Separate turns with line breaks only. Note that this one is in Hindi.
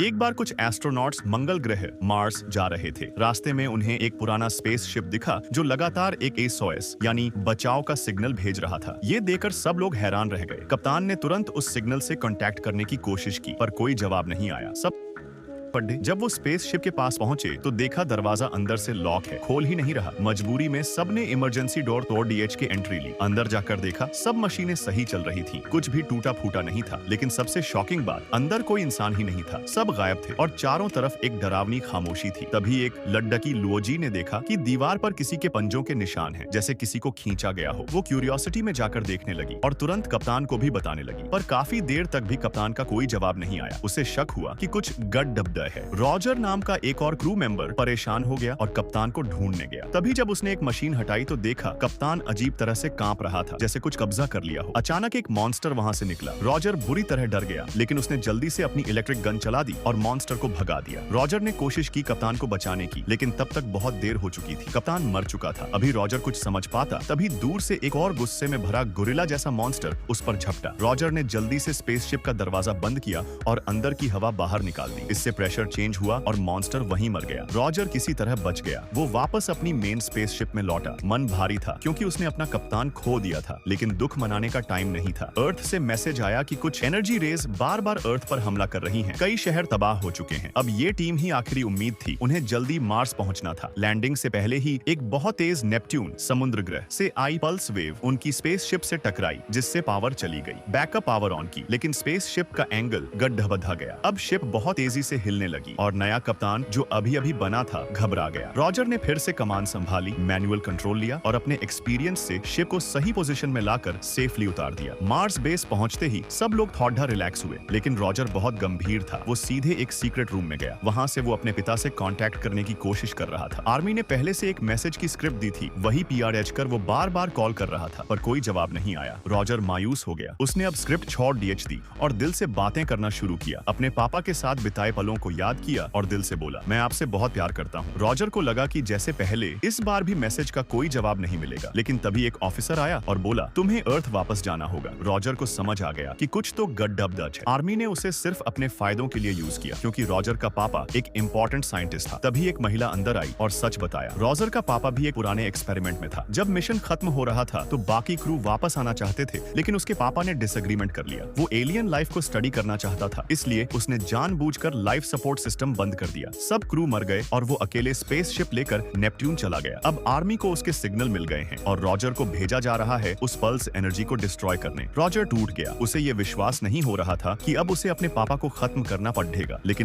एक बार कुछ एस्ट्रोनॉट्स मंगल ग्रह मार्स जा रहे थे। रास्ते में उन्हें एक पुराना स्पेस शिप दिखा जो लगातार एक एसओएस यानी बचाव का सिग्नल भेज रहा था। ये देखकर सब लोग हैरान रह गए। कप्तान ने तुरंत उस सिग्नल से कांटेक्ट करने की कोशिश की, पर कोई जवाब नहीं आया। सब पढ़े। जब वो स्पेस शिप के पास पहुंचे तो देखा दरवाजा अंदर से लॉक है, खोल ही नहीं रहा। मजबूरी में सबने इमरजेंसी डोर तोड़ डीएच की एंट्री ली। अंदर जाकर देखा सब मशीनें सही चल रही थीं, कुछ भी टूटा फूटा नहीं था। लेकिन सबसे शॉकिंग बात, अंदर कोई इंसान ही नहीं था, सब गायब थे और चारों तरफ एक डरावनी खामोशी थी। तभी एक लड्डकी लुओजी ने देखा कि दीवार पर किसी के पंजों के निशान हैं, जैसे किसी को खींचा गया हो। वो क्यूरियोसिटी में जाकर देखने लगी और तुरंत कप्तान को भी बताने लगी, पर काफी देर तक भी कप्तान का कोई जवाब नहीं आया। उसे शक हुआ कि कुछ गड़बड़ है। रॉजर नाम का एक और क्रू मेंबर परेशान हो गया और कप्तान को ढूंढने गया। तभी जब उसने एक मशीन हटाई तो देखा कप्तान अजीब तरह से कांप रहा था, जैसे कुछ कब्जा कर लिया हो। अचानक एक मॉन्स्टर वहां से निकला। रॉजर बुरी तरह डर गया, लेकिन उसने जल्दी से अपनी इलेक्ट्रिक गन चला दी और मॉन्स्टर को भगा दिया। रॉजर ने कोशिश की कप्तान को बचाने की, लेकिन तब तक बहुत देर हो चुकी थी। कप्तान मर चुका था। अभी रॉजर कुछ समझ पाता तभी दूर से एक और गुस्से में भरा गोरिल्ला जैसा मॉन्स्टर उस पर झपटा। रॉजर ने जल्दी से स्पेसशिप का दरवाजा बंद किया और अंदर की हवा बाहर निकाल दी। इससे प्रेशर चेंज हुआ और मॉन्स्टर वहीं मर गया। रॉजर किसी तरह बच गया। वो वापस अपनी मेन स्पेसशिप में लौटा। मन भारी था क्योंकि उसने अपना कप्तान खो दिया था, लेकिन दुख मनाने का टाइम नहीं था। अर्थ से मैसेज आया कि कुछ एनर्जी रेज बार बार अर्थ पर हमला कर रही हैं। कई शहर तबाह हो चुके हैं। अब ये टीम ही आखिरी उम्मीद थी। उन्हें जल्दी मार्स पहुंचना था। लैंडिंग से पहले ही एक बहुत तेज नेपट्यून समुद्र ग्रह से आई पल्स वेव उनकी स्पेसशिप से टकराई, जिससे पावर चली गई। बैकअप पावर ऑन की, लेकिन स्पेसशिप का एंगल गड्ढा गया। अब शिप बहुत तेजी से हिलने लगी और नया कप्तान जो अभी अभी बना था घबरा गया। रॉजर ने फिर से कमान संभाली, मैनुअल कंट्रोल लिया और अपने एक्सपीरियंस से शिप को सही पोजीशन में लाकर सेफली उतार दिया। मार्स बेस पहुंचते ही सब लोग थोड़ा रिलैक्स हुए, लेकिन रॉजर बहुत गंभीर था। वो सीधे एक सीक्रेट रूम में गया। वहां से वो अपने पिता से कांटेक्ट करने की कोशिश कर रहा था। आर्मी ने पहले से एक मैसेज की स्क्रिप्ट दी थी, वही पीआरएच कर वो बार बार कॉल कर रहा था, पर कोई जवाब नहीं आया। रॉजर मायूस हो गया। उसने अब स्क्रिप्ट छोड़ डीएच दी और दिल से बातें करना शुरू किया। अपने पापा के साथ बिताए पलों को याद किया और दिल से बोला, मैं आपसे बहुत प्यार करता हूँ। रॉजर को लगा कि जैसे पहले इस बार भी मैसेज का कोई जवाब नहीं मिलेगा, लेकिन तभी एक ऑफिसर आया और बोला, तुम्हें अर्थ वापस जाना होगा। रॉजर को समझ आ गया कि कुछ तो गड़बड़ है। आर्मी ने उसे सिर्फ अपने फायदों के लिए यूज किया, क्योंकि रॉजर का पापा एक इंपॉर्टेंट साइंटिस्ट था। तभी एक महिला अंदर आई और सच बताया। रॉजर का पापा भी एक पुराने एक्सपेरिमेंट में था। जब मिशन खत्म हो रहा था तो बाकी क्रू वापस आना चाहते थे, लेकिन उसके पापा ने डिसएग्रीमेंट कर लिया। वो एलियन लाइफ को स्टडी करना चाहता था, इसलिए उसने जानबूझकर लाइफ सपोर्ट सिस्टम बंद कर दिया। सब क्रू मर गए और वो अकेले स्पेसशिप लेकर नेपट्यून चला गया। अब आर्मी को उसके सिग्नल मिल गए हैं और रॉजर को भेजा जा रहा है उस पल्स एनर्जी को डिस्ट्रॉय करने। रॉजर टूट गया। उसे ये विश्वास नहीं हो रहा था कि अब उसे अपने पापा को खत्म करना पड़ेगा, लेकिन